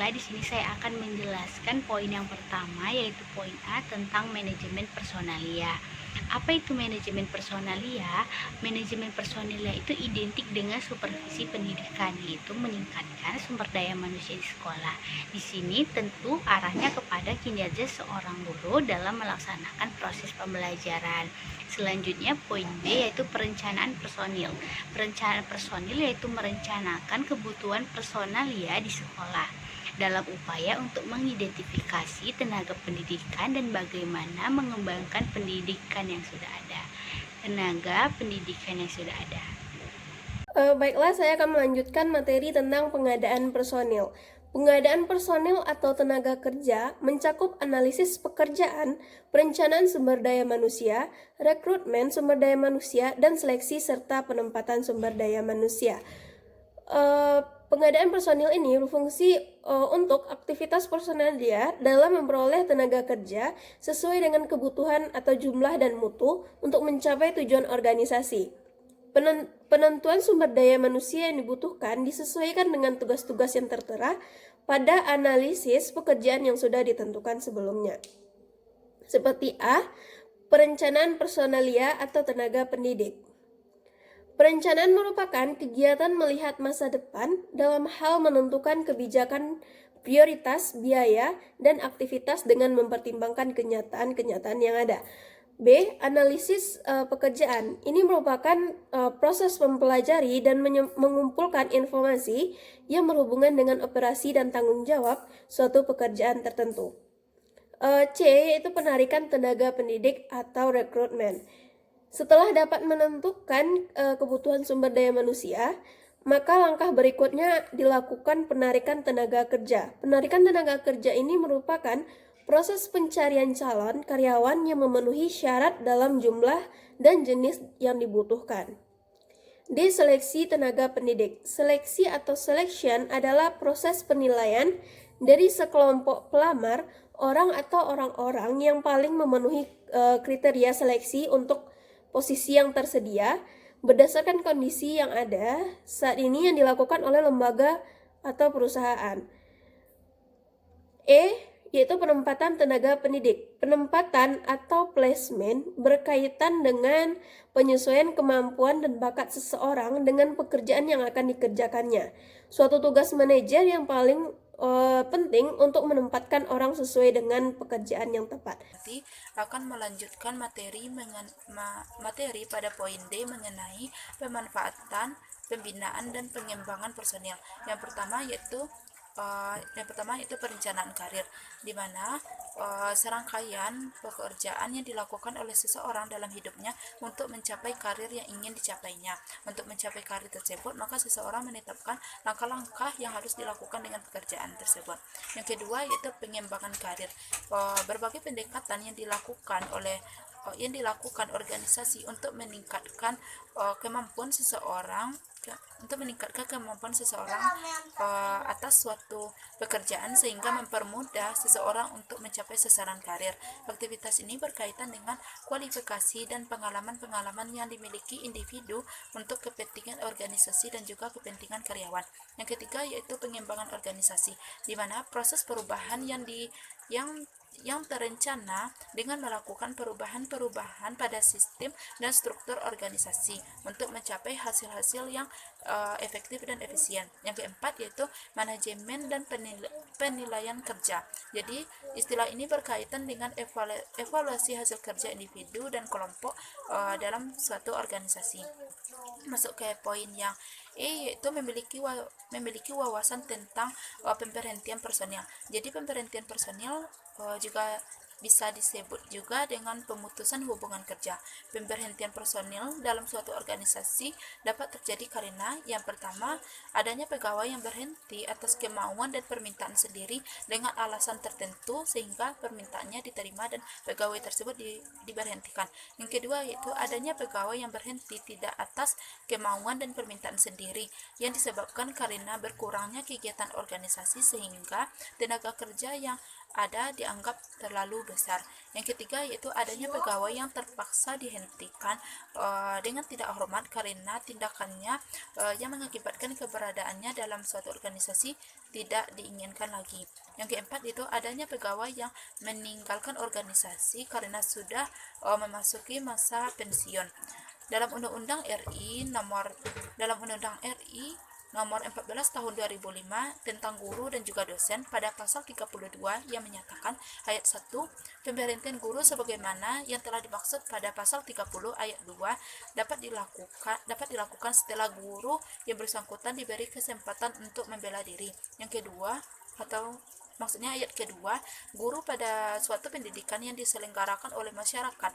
Baiklah, di sini saya akan menjelaskan poin yang pertama, yaitu poin A tentang manajemen personalia. Apa itu manajemen personalia? Manajemen personalia itu identik dengan supervisi pendidikan, yaitu meningkatkan sumber daya manusia di sekolah. Di sini tentu arahnya kepada kinerja seorang guru dalam melaksanakan proses pembelajaran. Selanjutnya poin B yaitu perencanaan personil. Perencanaan personil yaitu merencanakan kebutuhan personalia di sekolah dalam upaya untuk mengidentifikasi tenaga pendidikan dan bagaimana mengembangkan pendidikan yang sudah ada. Tenaga pendidikan yang sudah ada. Baiklah, saya akan melanjutkan materi tentang pengadaan personil. Pengadaan personil atau tenaga kerja mencakup analisis pekerjaan, perencanaan sumber daya manusia, rekrutmen sumber daya manusia, dan seleksi serta penempatan sumber daya manusia. Pengadaan personil ini berfungsi untuk aktivitas personalia dalam memperoleh tenaga kerja sesuai dengan kebutuhan atau jumlah dan mutu untuk mencapai tujuan organisasi. Penentuan sumber daya manusia yang dibutuhkan disesuaikan dengan tugas-tugas yang tertera pada analisis pekerjaan yang sudah ditentukan sebelumnya. Seperti A, perencanaan personalia atau tenaga pendidik. Perencanaan merupakan kegiatan melihat masa depan dalam hal menentukan kebijakan, prioritas, biaya, dan aktivitas dengan mempertimbangkan kenyataan-kenyataan yang ada. B. Analisis pekerjaan. Ini merupakan proses mempelajari dan mengumpulkan informasi yang berhubungan dengan operasi dan tanggung jawab suatu pekerjaan tertentu. C. Yaitu penarikan tenaga pendidik atau rekrutmen. Setelah dapat menentukan kebutuhan sumber daya manusia, maka langkah berikutnya dilakukan penarikan tenaga kerja. Penarikan tenaga kerja ini merupakan proses pencarian calon karyawan yang memenuhi syarat dalam jumlah dan jenis yang dibutuhkan. D. Seleksi tenaga pendidik. Seleksi atau selection adalah proses penilaian dari sekelompok pelamar, orang atau orang-orang yang paling memenuhi kriteria seleksi untuk posisi yang tersedia berdasarkan kondisi yang ada saat ini yang dilakukan oleh lembaga atau perusahaan. E. Yaitu penempatan tenaga pendidik. Penempatan atau placement berkaitan dengan penyesuaian kemampuan dan bakat seseorang dengan pekerjaan yang akan dikerjakannya. Suatu tugas manajer yang paling penting untuk menempatkan orang sesuai dengan pekerjaan yang tepat. Nanti akan melanjutkan materi pada poin D mengenai pemanfaatan, pembinaan, dan pengembangan personil. Yang pertama yaitu perencanaan karir, di mana serangkaian pekerjaan yang dilakukan oleh seseorang dalam hidupnya untuk mencapai karir yang ingin dicapainya. Untuk mencapai karir tersebut, maka seseorang menetapkan langkah-langkah yang harus dilakukan dengan pekerjaan tersebut. Yang kedua yaitu pengembangan karir. Berbagai pendekatan yang dilakukan organisasi untuk meningkatkan kemampuan seseorang atas suatu pekerjaan sehingga mempermudah seseorang untuk mencapai sasaran karir. Aktivitas ini berkaitan dengan kualifikasi dan pengalaman-pengalaman yang dimiliki individu untuk kepentingan organisasi dan juga kepentingan karyawan. Yang ketiga yaitu pengembangan organisasi, di mana proses perubahan yang terencana dengan melakukan perubahan-perubahan pada sistem dan struktur organisasi untuk mencapai hasil-hasil yang efektif dan efisien. Yang keempat yaitu manajemen dan penilaian kerja. Jadi istilah ini berkaitan dengan evaluasi hasil kerja individu dan kelompok dalam suatu organisasi. Masuk ke poin yang yaitu memiliki wawasan tentang pemberhentian personil. Jadi pemberhentian personil juga bisa disebut juga dengan pemutusan hubungan kerja. Pemberhentian personil dalam suatu organisasi dapat terjadi karena yang pertama, adanya pegawai yang berhenti atas kemauan dan permintaan sendiri dengan alasan tertentu sehingga permintaannya diterima dan pegawai tersebut diberhentikan. Yang kedua yaitu adanya pegawai yang berhenti tidak atas kemauan dan permintaan sendiri yang disebabkan karena berkurangnya kegiatan organisasi sehingga tenaga kerja yang ada dianggap terlalu besar. Yang ketiga yaitu adanya pegawai yang terpaksa dihentikan dengan tidak hormat karena tindakannya yang mengakibatkan keberadaannya dalam suatu organisasi tidak diinginkan lagi. Yang keempat itu adanya pegawai yang meninggalkan organisasi karena sudah memasuki masa pensiun. Dalam Undang-Undang RI nomor 14 tahun 2005 tentang guru dan juga dosen pada pasal 32 yang menyatakan ayat 1 pemberhentian guru sebagaimana yang telah dimaksud pada pasal 30 ayat 2 dapat dilakukan setelah guru yang bersangkutan diberi kesempatan untuk membela diri. Yang kedua maksudnya ayat kedua, guru pada suatu pendidikan yang diselenggarakan oleh masyarakat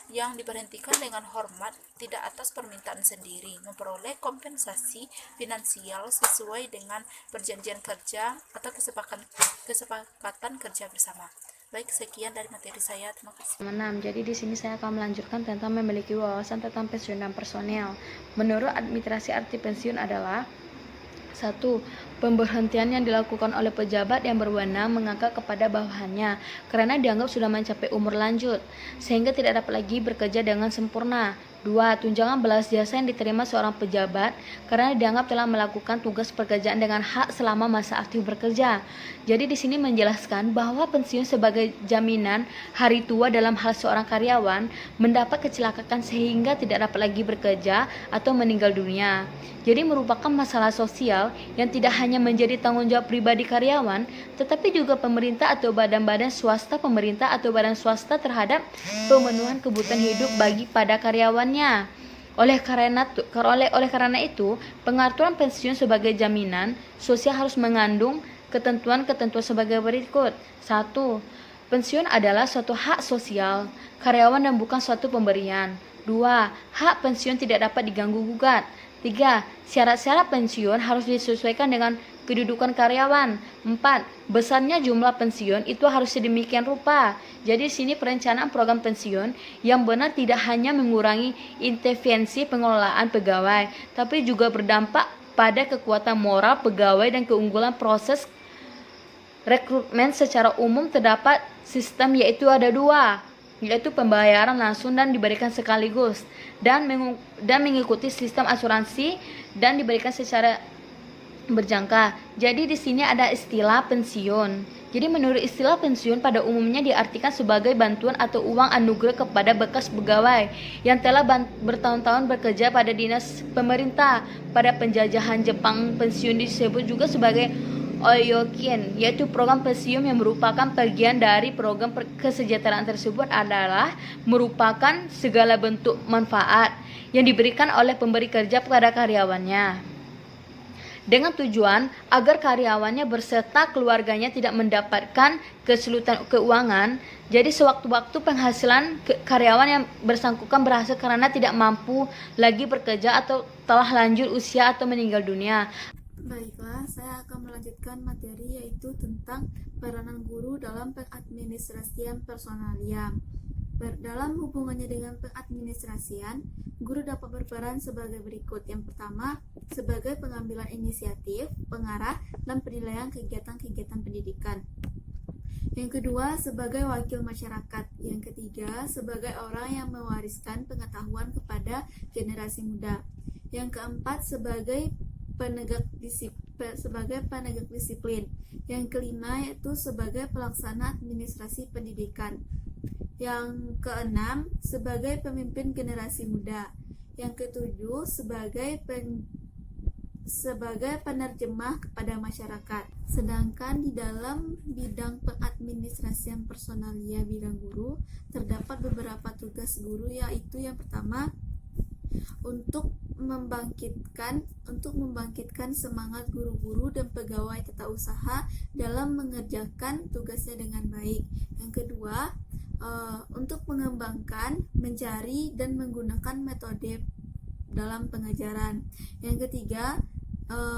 yang diberhentikan dengan hormat tidak atas permintaan sendiri memperoleh kompensasi finansial sesuai dengan perjanjian kerja atau kesepakatan kerja bersama. Baik, sekian dari materi saya. Terima kasih. 6. Jadi di sini saya akan melanjutkan tentang memiliki wawasan tentang pensiun dan personel. Menurut administrasi arti pensiun adalah 1. Pemberhentian yang dilakukan oleh pejabat yang berwenang mengangkat kepada bawahannya karena dianggap sudah mencapai umur lanjut sehingga tidak dapat lagi bekerja dengan sempurna. 2. Tunjangan balas jasa yang diterima seorang pejabat karena dianggap telah melakukan tugas pekerjaan dengan hak selama masa aktif bekerja. Jadi di sini menjelaskan bahwa pensiun sebagai jaminan hari tua dalam hal seorang karyawan mendapat kecelakaan sehingga tidak dapat lagi bekerja atau meninggal dunia. Jadi merupakan masalah sosial yang tidak hanya menjadi tanggung jawab pribadi karyawan, tetapi juga pemerintah atau badan-badan swasta pemerintah atau badan swasta terhadap pemenuhan kebutuhan hidup bagi pada karyawannya. Oleh karena itu, pengaturan pensiun sebagai jaminan sosial harus mengandung ketentuan-ketentuan sebagai berikut. 1. Pensiun adalah suatu hak sosial karyawan dan bukan suatu pemberian. 2. Hak pensiun tidak dapat diganggu-gugat. 3. Syarat-syarat pensiun harus disesuaikan dengan kedudukan karyawan. 4. Besarnya jumlah pensiun itu harus sedemikian rupa. Jadi sini perencanaan program pensiun yang benar tidak hanya mengurangi intervensi pengelolaan pegawai, tapi juga berdampak pada kekuatan moral pegawai dan keunggulan proses rekrutmen. Secara umum terdapat sistem yaitu ada 2, yaitu pembayaran langsung dan diberikan sekaligus dan mengikuti sistem asuransi dan diberikan secara berjangka. Jadi di sini ada istilah pensiun. Jadi menurut istilah pensiun pada umumnya diartikan sebagai bantuan atau uang anugerah kepada bekas pegawai yang telah bertahun-tahun bekerja pada dinas pemerintah. Pada penjajahan Jepang, pensiun disebut juga sebagai Oyokin, yaitu program pensiun yang merupakan bagian dari program kesejahteraan tersebut adalah merupakan segala bentuk manfaat yang diberikan oleh pemberi kerja kepada karyawannya dengan tujuan agar karyawannya berserta keluarganya tidak mendapatkan kesulitan keuangan. Jadi sewaktu-waktu penghasilan karyawan yang bersangkutan berhasil karena tidak mampu lagi bekerja atau telah lanjut usia atau meninggal dunia. Baiklah, saya akan melanjutkan materi yaitu tentang peranan guru dalam pengadministrasian personalia. Dalam hubungannya dengan pengadministrasian, guru dapat berperan sebagai berikut. Yang pertama, sebagai pengambilan inisiatif, pengarah, dan penilaian kegiatan-kegiatan pendidikan. Yang kedua, sebagai wakil masyarakat. Yang ketiga, sebagai orang yang mewariskan pengetahuan kepada generasi muda. Yang keempat, sebagai penegak disiplin. Yang kelima yaitu sebagai pelaksana administrasi pendidikan. Yang keenam sebagai pemimpin generasi muda. Yang ketujuh sebagai penerjemah kepada masyarakat. Sedangkan di dalam bidang pengadministrasian personalia bidang guru terdapat beberapa tugas guru, yaitu yang pertama untuk membangkitkan semangat guru-guru dan pegawai tata usaha dalam mengerjakan tugasnya dengan baik. Yang kedua, untuk mengembangkan, mencari dan menggunakan metode dalam pengajaran. Yang ketiga,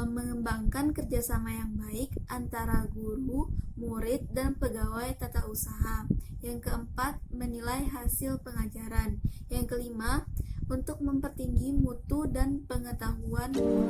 mengembangkan kerjasama yang baik antara guru, murid, dan pegawai tata usaha. Yang keempat, menilai hasil pengajaran. Yang kelima, untuk mempertinggi mutu dan pengetahuan guru.